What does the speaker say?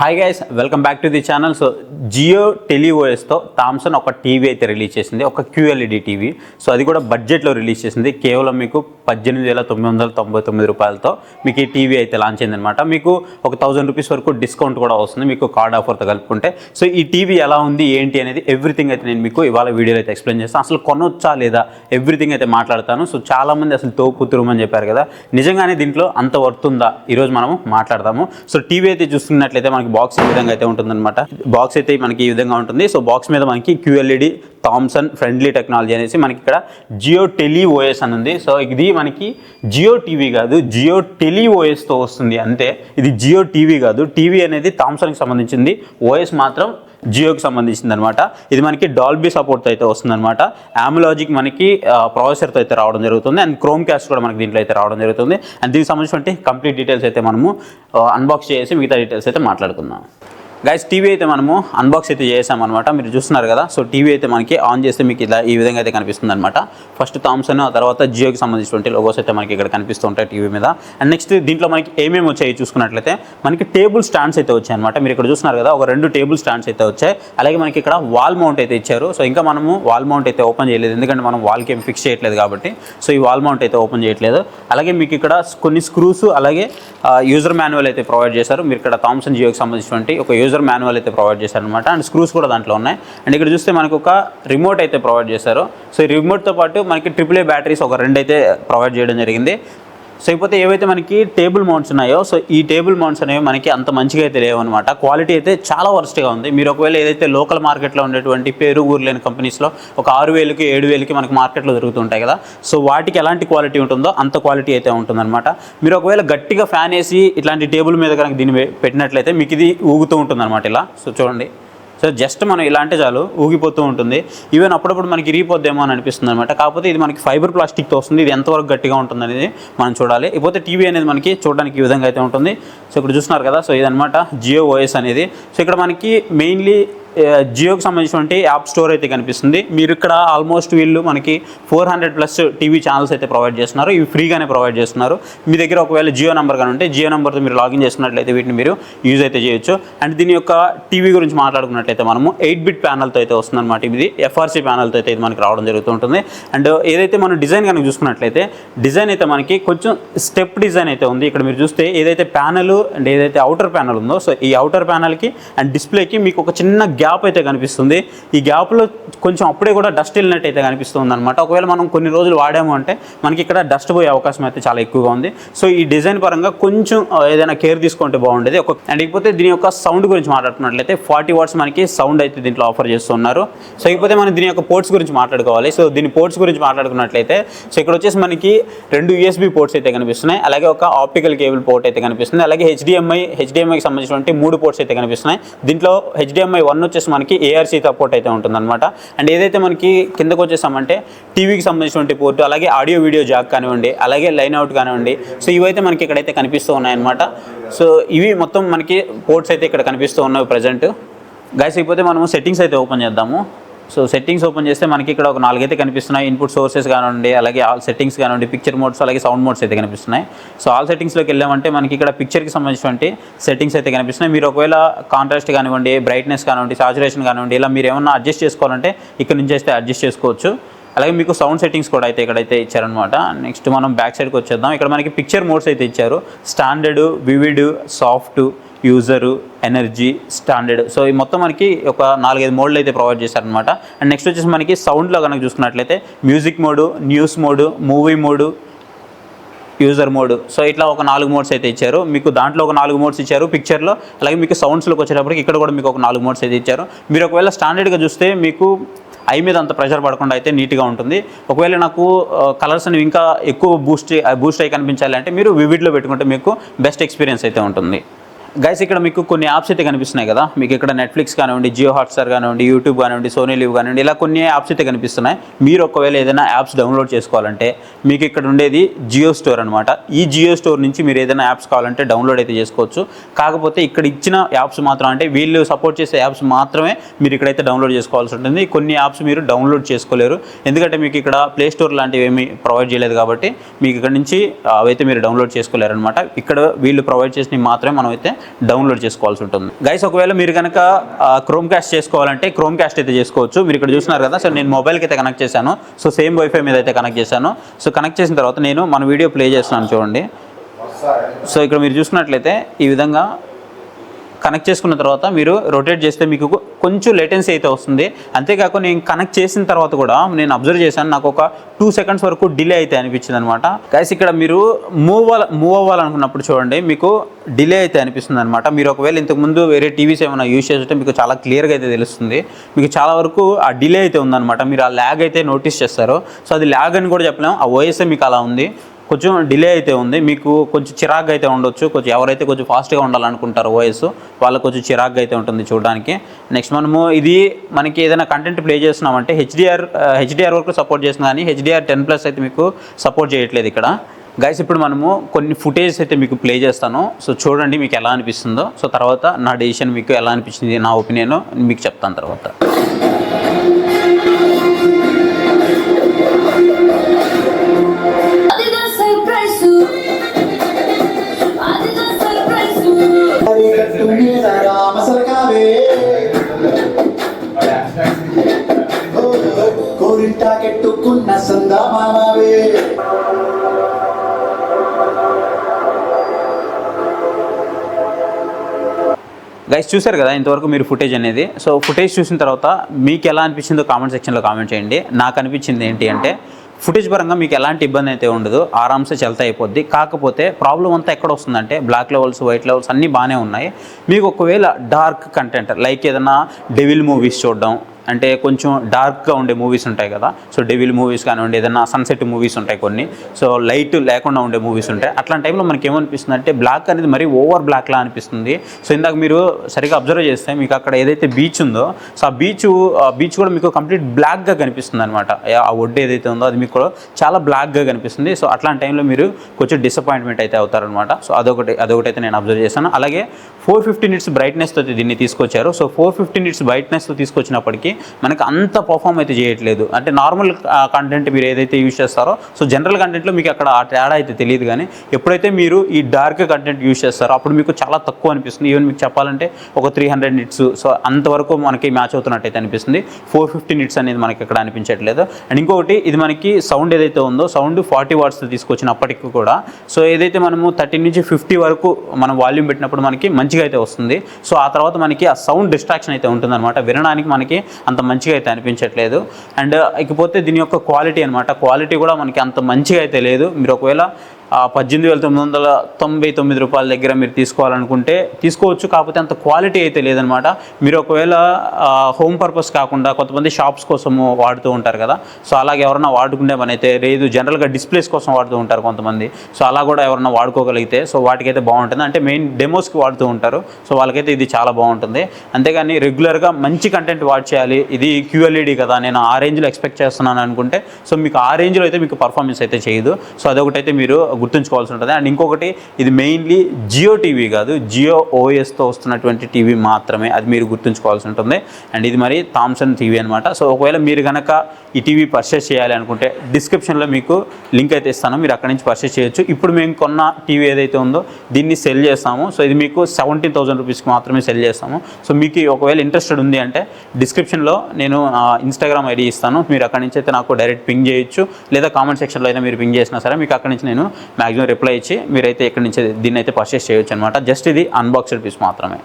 Hi guys, welcome back to the channel. So Jio టెలిఓఎస్తో Thomson ఒక TV అయితే release చేసింది, ఒక QLED టీవీ. సో అది కూడా బడ్జెట్లో రిలీజ్ చేసింది. కేవలం మీకు 18,999 రూపాయలతో మీకు ఈ టీవీ అయితే లాంచ్ అయిందనమాట. మీకు ఒక 1000 రూపీస్ వరకు డిస్కౌంట్ కూడా వస్తుంది మీకు కార్డ్ ఆఫర్తో కలుపుకుంటే. సో ఈ టీవీ ఎలా ఉంది ఏంటి అనేది ఎవ్రీథింగ్ అయితే నేను మీకు ఇవాళ వీడియోలో అయితే ఎక్స్ప్లెయిన్ చేస్తాను. అసలు కొనొచ్చా లేదా ఎవ్రీథింగ్ అయితే మాట్లాడతాను. సో చాలామంది అసలు తోపుతురుమని చెప్పారు కదా, నిజంగానే దీంట్లో అంత వర్త్ ఉందా ఈరోజు మనం మాట్లాడదాము. సో టీవీ అయితే చూస్తున్నట్లయితే మనకి బాక్స్ ఈ విధంగా అయితే ఉంటుందన్నమాట. బాక్స్ అయితే మనకి ఈ విధంగా ఉంటుంది. సో బాక్స్ మీద మనకి QLED థామ్సన్ ఫ్రెండ్లీ టెక్నాలజీ అనేసి మనకి ఇక్కడ జియో టెలిఓఎస్ అని ఉంది. సో ఇది మనకి జియో టీవీ కాదు, జియో టెలిఓఎస్తో వస్తుంది అంతే. ఇది జియో టీవీ కాదు. టీవీ అనేది థామ్సన్కి సంబంధించింది, ఓఎస్ మాత్రం జియోకి సంబంధించింది అనమాట. ఇది మనకి డాల్బీ సపోర్ట్ అయితే వస్తుంది అనమాట. AMOLED మనకి ప్రాసెసర్తో అయితే రావడం జరుగుతుంది, అండ్ క్రోమ్ క్యాస్ట్ కూడా మనకి దీంట్లో అయితే రావడం జరుగుతుంది. అండ్ దీనికి సంబంధించిన కంప్లీట్ డీటెయిల్స్ అయితే మనము అన్బాక్స్ చేసి మిగతా డీటెయిల్స్ అయితే మాట్లాడుకుందాం. గైస్, టీవీ అయితే మనము అన్బాక్స్ అయితే చేసామన్నమాట. మీరు చూస్తున్నారు కదా. సో టీవీ అయితే మనకి ఆన్ చేస్తే మీకు ఇలా ఈ విధంగా అయితే కనిపిస్తుంది అనమాట. ఫస్ట్ థామ్సన్, ఆ తర్వాత జియోకి సంబంధించినటువంటి లోగోస్ అయితే మనకి ఇక్కడ కనిపిస్తూ ఉంటాయి టీవీ మీద. అండ్ నెక్స్ట్ దీంట్లో మనకి ఏమేమి వచ్చాయి చూసుకున్నట్లయితే మనకి టేబుల్ స్టాండ్స్ అయితే వచ్చాయి అనమాట. మీరు ఇక్కడ చూస్తున్నారు కదా, ఒక 2 టేబుల్ స్టాండ్స్ అయితే వచ్చాయి. అలాగే మనకి ఇక్కడ వాల్ మౌంట్ అయితే ఇచ్చారు. సో ఇంకా మనము వాల్ మౌంట్ అయితే ఓపెన్ చేయలేదు, ఎందుకంటే మనం వాల్కి ఏం ఫిక్స్ చేయట్లేదు కాబట్టి. సో ఈ వాల్ మౌంట్ అయితే ఓపెన్ చేయట్లేదు. అలాగే మీకు ఇక్కడ కొన్ని స్క్రూస్, అలాగే యూజర్ మాన్యువల్ అయితే ప్రొవైడ్ చేశారు. మీరు ఇక్కడ థామ్సన్ జియోకి సంబంధించినటువంటి ఒక యూజర్ మాన్యువల్ అయితే ప్రొవైడ్ చేశారనమాట. అండ్ స్క్రూస్ కూడా దాంట్లో ఉన్నాయి. అండ్ ఇక్కడ చూస్తే మనకు ఒక రిమోట్ అయితే ప్రొవైడ్ చేశారు. సో ఈ రిమోట్తో పాటు మనకి AAA బ్యాటరీస్ ఒక 2 అయితే ప్రొవైడ్ చేయడం జరిగింది. సో ఇకపోతే ఏవైతే మనకి టేబుల్ మౌంట్స్ ఉన్నాయో, సో ఈ టేబుల్ మౌంట్స్ అనేవి మనకి అంత మంచిగా అయితే లేవన్నమాట. క్వాలిటీ అయితే చాలా వర్స్ట్గా ఉంది. మీరు ఒకవేళ ఏదైతే లోకల్ మార్కెట్లో ఉండేటువంటి పేరు ఊరు లేని కంపెనీస్లో ఒక 6,000కి 7,000కి మనకి మార్కెట్లో దొరుకుతుంటాయి కదా, సో వాటికి ఎలాంటి క్వాలిటీ ఉంటుందో అంత క్వాలిటీ అయితే ఉంటుందన్నమాట. మీరు ఒకవేళ గట్టిగా ఫ్యాన్ వేసి ఇట్లాంటి టేబుల్ మీద కనుక దీన్ని పెట్టినట్లయితే మీకు ఇది ఊగుతూ ఉంటుందన్నమాట ఇలా. సో చూడండి, సో జస్ట్ మనం ఇలా అంటే చాలు ఊగిపోతూ ఉంటుంది. ఈవెన్ అప్పుడప్పుడు మనకి ఇరిగిపోద్దేమో అని అనిపిస్తుంది అనమాట. కాకపోతే ఇది మనకి ఫైబర్ ప్లాస్టిక్తో వస్తుంది. ఇది ఎంతవరకు గట్టిగా ఉంటుంది అనేది మనం చూడాలి. ఇకపోతే టీవీ అనేది మనకి చూడడానికి ఈ విధంగా అయితే ఉంటుంది. సో ఇక్కడ చూస్తున్నారు కదా, సో ఇదనమాట జియో ఓఎస్ అనేది. సో ఇక్కడ మనకి మెయిన్లీ జియోకి సంబంధించినటువంటి యాప్ స్టోర్ అయితే కనిపిస్తుంది. మీరు ఇక్కడ ఆల్మోస్ట్ వీళ్ళు మనకి 400+ టీవీ ఛానల్స్ అయితే ప్రొవైడ్ చేస్తున్నారు. ఇవి ఫ్రీగానే ప్రొవైడ్ చేస్తున్నారు. మీ దగ్గర ఒకవేళ జియో నెంబర్ కానీ ఉంటే జియో నెంబర్తో మీరు లాగిన్ చేసుకున్నట్లయితే వీటిని మీరు యూజ్ అయితే చేయొచ్చు. అండ్ దీని యొక్క టీవీ గురించి మాట్లాడుకున్నట్లయితే మనము 8-బిట్ ప్యానల్తో అయితే వస్తుందన్నమాట. ఇది FRC ప్యానల్తో అయితే ఇది మనకి రావడం జరుగుతుంటుంది. అండ్ ఏదైతే మనం డిజైన్ కనుక చూసుకున్నట్లయితే డిజైన్ అయితే మనకి కొంచెం స్టెప్ డిజైన్ అయితే ఉంది. ఇక్కడ మీరు చూస్తే ఏదైతే ప్యానల్ అండ్ ఏదైతే అవుటర్ ప్యానల్ ఉందో, సో ఈ అవుటర్ ప్యానల్కి అండ్ డిస్ప్లేకి మీకు ఒక చిన్న గ్యాప్ అయితే కనిపిస్తుంది. ఈ గ్యాప్లో కొంచెం అప్పుడే కూడా డస్ట్ వెళ్ళినట్టు అయితే కనిపిస్తుంది అనమాట. ఒకవేళ మనం కొన్ని రోజులు వాడాము అంటే మనకి ఇక్కడ డస్ట్ పోయే అవకాశం అయితే చాలా ఎక్కువగా ఉంది. సో ఈ డిజైన్ పరంగా కొంచెం ఏదైనా కేర్ తీసుకుంటే బాగుండేది. అండ్ ఇకపోతే దీని యొక్క సౌండ్ గురించి మాట్లాడుకున్నట్లయితే 40 వాట్స్ మనకి సౌండ్ అయితే దీంట్లో ఆఫర్ చేస్తున్నారు. సో ఇకపోతే మనం దీని యొక్క పోర్ట్స్ గురించి మాట్లాడుకోవాలి. సో దీని పోర్ట్స్ గురించి మాట్లాడుకున్నట్లయితే సో ఇక్కడ వచ్చేసి మనకి 2 USB పోర్ట్స్ అయితే కనిపిస్తున్నాయి. అలాగే ఒక ఆప్టికల్ కేబుల్ పోర్ట్ అయితే కనిపిస్తుంది. అలాగే HDMIకి సంబంధించినటువంటి 3 పోర్ట్స్ అయితే కనిపిస్తున్నాయి. దీంట్లో HDMI 1 వచ్చేసి మనకి ARC సపోర్ట్ అయితే ఉంటుందన్నమాట. అండ్ ఏదైతే మనకి కిందకు వచ్చేసామంటే టీవీకి సంబంధించినటువంటి పోర్టు, అలాగే ఆడియో వీడియో జాక్ కానివ్వండి, అలాగే లైన్ అవుట్ కానివ్వండి, సో ఇవైతే మనకి ఇక్కడైతే కనిపిస్తూ ఉన్నాయన్నమాట. సో ఇవి మొత్తం మనకి పోర్ట్స్ అయితే ఇక్కడ కనిపిస్తూ ఉన్నాయి ప్రజెంట్. గైస్, అయిపోతే మనము సెట్టింగ్స్ అయితే ఓపెన్ చేద్దాము. సో సెట్టింగ్స్ ఓపెన్ చేస్తే మనకి ఇక్కడ ఒక 4 అయితే కనిపిస్తున్నాయి. ఇన్పుట్ సోర్సెస్ కానివ్వండి, అలాగే ఆల్ సెట్టింగ్స్ కానివ్వండి, పిక్చర్ మోడ్స్, అలాగే సౌండ్ మోడ్స్ అయితే కనిపిస్తున్నాయి. సో ఆల్ సెట్టింగ్స్లోకి వెళ్ళామంటే మనకి ఇక్కడ పిక్చర్కి సంబంధించినటువంటి సెట్టింగ్స్ అయితే కనిపిస్తున్నాయి. మీరు ఒకవేళ కాంట్రాస్ట్ కానివ్వండి, బ్రైట్నెస్ కానివ్వండి, సాచురేషన్ కానివ్వండి, ఇలా మీరు ఏమన్నా అడ్జస్ట్ చేసుకోవాలంటే ఇక్కడ నుంచి అయితే అడ్జస్ట్ చేసుకోవచ్చు. అలాగే మీకు సౌండ్ సెట్టింగ్స్ కూడా అయితే ఇక్కడైతే ఇచ్చారనమాట. నెక్స్ట్ మనం బ్యాక్ సైడ్కి వచ్చేద్దాం. ఇక్కడ మనకి పిక్చర్ మోడ్స్ అయితే ఇచ్చారు. Standard, vivid, soft, user, energy, standard. So ఈ మొత్తం మనకి ఒక 4-5 మోడ్లు అయితే ప్రొవైడ్ చేశారనమాట. అండ్ నెక్స్ట్ వచ్చేసి మనకి సౌండ్లో కనుక చూసుకున్నట్లయితే music mode, news mode, movie mode, user mode. So ఇట్లా ఒక 4 మోడ్స్ అయితే ఇచ్చారు. మీకు దాంట్లో ఒక 4 మోడ్స్ ఇచ్చారు పిక్చర్లో. అలాగే మీకు సౌండ్స్లోకి వచ్చేటప్పటికి ఇక్కడ కూడా మీకు ఒక 4 మోడ్స్ అయితే ఇచ్చారు. మీరు ఒకవేళ స్టాండర్డ్గా చూస్తే మీకు ఐ మీద అంత ప్రెషర్ పడకుండా అయితే నీట్గా ఉంటుంది. ఒకవేళ నాకు కలర్స్ అనేవి ఇంకా ఎక్కువ బూస్ట్ అయి కనిపించాలి అంటే మీరు వివిడ్లో పెట్టుకుంటే మీకు బెస్ట్ ఎక్స్పీరియన్స్ అయితే ఉంటుంది. గైస్, ఇక్కడ మీకు కొన్ని యాప్స్ అయితే కనిపిస్తున్నాయి కదా. మీకు ఇక్కడ నెట్ఫ్లిక్స్ కానివ్వండి, జియో హాట్స్టార్ కానివ్వండి, యూట్యూబ్ కానివ్వండి, సోనీ లివ్ కానివ్వండి, ఇలా కొన్ని యాప్స్ అయితే కనిపిస్తున్నాయి. మీరు ఒకవేళ ఏదైనా యాప్స్ డౌన్లోడ్ చేసుకోవాలంటే మీకు ఇక్కడ ఉండేది జియో స్టోర్ అనమాట. ఈ జియో స్టోర్ నుంచి మీరు ఏదైనా యాప్స్ కావాలంటే డౌన్లోడ్ అయితే చేసుకోవచ్చు. కాకపోతే ఇక్కడ ఇచ్చిన యాప్స్ మాత్రం, అంటే వీళ్ళు సపోర్ట్ చేసే యాప్స్ మాత్రమే మీరు ఇక్కడైతే డౌన్లోడ్ చేసుకోవాల్సి ఉంటుంది. కొన్ని యాప్స్ మీరు డౌన్లోడ్ చేసుకోలేరు, ఎందుకంటే మీకు ఇక్కడ ప్లే స్టోర్ లాంటివి ఏమీ ప్రొవైడ్ చేయలేదు కాబట్టి మీకు ఇక్కడ నుంచి అవైతే మీరు డౌన్లోడ్ చేసుకోలేరు అనమాట. ఇక్కడ వీళ్ళు ప్రొవైడ్ చేసినవి మాత్రమే మనం అయితే డౌన్లోడ్ చేసుకోవాల్సి ఉంటుంది. గైస్ ఒకవేళ మీరు కనుక క్రోమ్ క్యాస్ట్ చేసుకోవాలంటే క్రోమ్ క్యాస్ట్ అయితే చేసుకోవచ్చు. మీరు ఇక్కడ చూస్తున్నారు కదా, సో నేను మొబైల్కి అయితే కనెక్ట్ చేశాను. సో సేమ్ వైఫై మీద అయితే కనెక్ట్ చేశాను. సో కనెక్ట్ చేసిన తర్వాత నేను మన వీడియో ప్లే చేస్తున్నాను చూడండి. సో ఇక్కడ మీరు చూసుకున్నట్లయితే ఈ విధంగా కనెక్ట్ చేసుకున్న తర్వాత మీరు రొటేట్ చేస్తే మీకు కొంచెం లేటెన్సీ అయితే వస్తుంది. అంతేకాకుండా నేను కనెక్ట్ చేసిన తర్వాత కూడా నేను అబ్జర్వ్ చేశాను, నాకు ఒక 2 seconds వరకు డిలే అయితే అనిపించింది అనమాట. గైస్ ఇక్కడ మీరు మూవ్ అవ్వాలనుకున్నప్పుడు చూడండి, మీకు డిలే అయితే అనిపిస్తుంది అనమాట. మీరు ఒకవేళ ఇంతకుముందు వేరే టీవీస్ ఏమైనా యూజ్ చేస్తుంటే మీకు చాలా క్లియర్గా అయితే తెలుస్తుంది. మీకు చాలా వరకు ఆ డిలే అయితే ఉందన్నమాట. మీరు ఆ ల్యాగ్ అయితే నోటీస్ చేస్తారు. సో అది ల్యాగ్ అని కూడా చెప్పలేము, ఆ ఓఎస్ఏ మీకు అలా ఉంది. కొంచెం డిలే అయితే ఉంది, మీకు కొంచెం చిరాగ్గా అయితే ఉండొచ్చు. కొంచెం ఎవరైతే కొంచెం ఫాస్ట్గా ఉండాలనుకుంటారో ఓఎస్ వాళ్ళకి కొంచెం చిరాగ్గా అయితే ఉంటుంది చూడడానికి. నెక్స్ట్ మనము ఇది మనకి ఏదైనా కంటెంట్ ప్లే చేస్తున్నామంటే హెచ్డిఆర్ వరకు సపోర్ట్ చేస్తుంది, కానీ HDR 10+ అయితే మీకు సపోర్ట్ చేయట్లేదు ఇక్కడ. గైస్ ఇప్పుడు మనము కొన్ని ఫుటేజ్ అయితే మీకు ప్లే చేస్తాను. సో చూడండి మీకు ఎలా అనిపిస్తుందో. సో తర్వాత నా డెసిషన్ మీకు ఎలా అనిపించింది, నా ఒపీనియన్ మీకు చెప్తాను తర్వాత. గైస్ చూసారు కదా ఇంతవరకు మీరు ఫుటేజ్ అనేది. సో ఫుటేజ్ చూసిన తర్వాత మీకు ఎలా అనిపించిందో కామెంట్ సెక్షన్లో కామెంట్ చేయండి. నాకు అనిపించింది ఏంటి అంటే, ఫుటేజ్ పరంగా మీకు ఎలాంటి ఇబ్బంది అయితే ఉండదు, ఆరామ్సే చల్తా అయిపోద్ది. కాకపోతే ప్రాబ్లం అంతా ఎక్కడ వస్తుందంటే, బ్లాక్ లెవెల్స్, వైట్ లెవెల్స్ అన్నీ బాగానే ఉన్నాయి. మీకు ఒకవేళ డార్క్ కంటెంట్ లైక్ ఏదైనా డెవిల్ మూవీస్ చూడడం, అంటే కొంచెం డార్క్గా ఉండే మూవీస్ ఉంటాయి కదా, సో డెవిల్ మూవీస్ కానివ్వండి, ఏదైనా సన్సెట్ మూవీస్ ఉంటాయి కొన్ని, సో లైట్ లేకుండా ఉండే మూవీస్ ఉంటాయి. అట్లాంటి టైంలో మనకి ఏమనిపిస్తుంది అంటే, బ్లాక్ అనేది మరీ ఓవర్ బ్లాక్లా అనిపిస్తుంది. సో ఇందాక మీరు సరిగా అబ్జర్వ్ చేస్తే మీకు అక్కడ ఏదైతే బీచ్ ఉందో, సో ఆ బీచ్ కూడా మీకు కంప్లీట్ బ్లాక్గా కనిపిస్తుంది అనమాట. ఆ ఒడ్డు ఏదైతే ఉందో అది మీకు కూడా చాలా బ్లాక్గా కనిపిస్తుంది. సో అట్లాంటి టైంలో మీరు కొంచెం డిసప్పాయింట్మెంట్ అయితే అవుతారనమాట. సో అదొకటైతే నేను అబ్జర్వ్ చేశాను. అలాగే 450 nits బ్రైట్నెస్తో దీన్ని తీసుకొచ్చారు. సో 450 nits బ్రైట్నెస్తో తీసుకొచ్చినప్పటికీ మనకి అంత పర్ఫామ్ అయితే చేయట్లేదు. అంటే నార్మల్ కంటెంట్ మీరు ఏదైతే యూజ్ చేస్తారో, సో జనరల్ కంటెంట్లో మీకు అక్కడ ఆ తేడా అయితే తెలియదు. కానీ ఎప్పుడైతే మీరు ఈ డార్క్ కంటెంట్ యూజ్ చేస్తారో అప్పుడు మీకు చాలా తక్కువ అనిపిస్తుంది. ఈవెన్ మీకు చెప్పాలంటే ఒక 300 nits, సో అంతవరకు మనకి మ్యాచ్ అవుతున్నట్టయితే అనిపిస్తుంది. 450 nits అనేది మనకి ఇక్కడ అనిపించట్లేదు. అండ్ ఇంకొకటి, ఇది మనకి సౌండ్ ఏదైతే ఉందో, సౌండ్ 40 watts తీసుకొచ్చినప్పటికీ కూడా, సో ఏదైతే మనము 30 నుంచి 50 వరకు మనం వాల్యూమ్ పెట్టినప్పుడు మనకి మంచిగా అయితే వస్తుంది. సో ఆ తర్వాత మనకి ఆ సౌండ్ డిస్ట్రాక్షన్ అయితే ఉంటుందన్నమాట. వినడానికి మనకి అంత మంచిగా అయితే అనిపించట్లేదు. అండ్ ఇకపోతే దీని యొక్క క్వాలిటీ అనమాట, క్వాలిటీ కూడా మనకి అంత మంచిగా అయితే లేదు. మీరు ఒకవేళ 18,999 రూపాయల దగ్గర మీరు తీసుకోవాలనుకుంటే తీసుకోవచ్చు. కాకపోతే అంత క్వాలిటీ అయితే లేదనమాట. మీరు ఒకవేళ హోమ్ పర్పస్ కాకుండా కొంతమంది షాప్స్ కోసము వాడుతూ ఉంటారు కదా, సో అలాగే ఎవరైనా వాడుకునే పని అయితే లేదు, జనరల్గా డిస్ప్లేస్ కోసం వాడుతూ ఉంటారు కొంతమంది. సో అలా కూడా ఎవరైనా వాడుకోగలిగితే సో వాటికైతే బాగుంటుంది. అంటే మెయిన్ డెమోస్కి వాడుతూ ఉంటారు, సో వాళ్ళకైతే ఇది చాలా బాగుంటుంది. అంతేగాని రెగ్యులర్గా మంచి కంటెంట్ వాచ్ చేయాలి, ఇది QLED కదా, నేను ఆ రేంజ్లో ఎక్స్పెక్ట్ చేస్తున్నాను అనుకుంటే, సో మీకు ఆ రేంజ్లో అయితే మీకు పర్ఫార్మెన్స్ అయితే చేయదు. సో అదొకటైతే మీరు గుర్తుంచుకోవాల్సి ఉంటుంది. అండ్ ఇంకొకటి, ఇది మెయిన్లీ జియో టీవీ కాదు, జియో OSతో వస్తున్నటువంటి టీవీ మాత్రమే, అది మీరు గుర్తుంచుకోవాల్సి ఉంటుంది. అండ్ ఇది మరి థామ్సన్ టీవీ అనమాట. సో ఒకవేళ మీరు కనుక ఈ టీవీ పర్చేస్ చేయాలి అనుకుంటే డిస్క్రిప్షన్లో మీకు లింక్ అయితే ఇస్తాను, మీరు అక్కడి నుంచి పర్చేస్ చేయొచ్చు. ఇప్పుడు మేము కొన్న టీవీ ఏదైతే ఉందో దీన్ని సెల్ చేస్తాము. సో ఇది మీకు 17,000 రూపీస్కి మాత్రమే సెల్ చేస్తాము. సో మీకు ఒకవేళ ఇంట్రెస్టెడ్ ఉంది అంటే డిస్క్రిప్షన్లో నేను ఇన్స్టాగ్రామ్ ID ఇస్తాను, మీరు అక్కడి నుంచి అయితే నాకు డైరెక్ట్ పింగ్ చేయొచ్చు, లేదా కామెంట్ సెక్షన్లో అయినా మీరు పింగ్ చేసినా సరే మీకు అక్కడి నుంచి నేను మ్యాక్సిమం రిప్లై ఇచ్చి మీరైతే ఇక్కడి నుంచి దీన్ని అయితే పర్చేస్ చేయొచ్చు అనమాట. జస్ట్ ఇది అన్బాక్స్డ్ పీస్ మాత్రమే.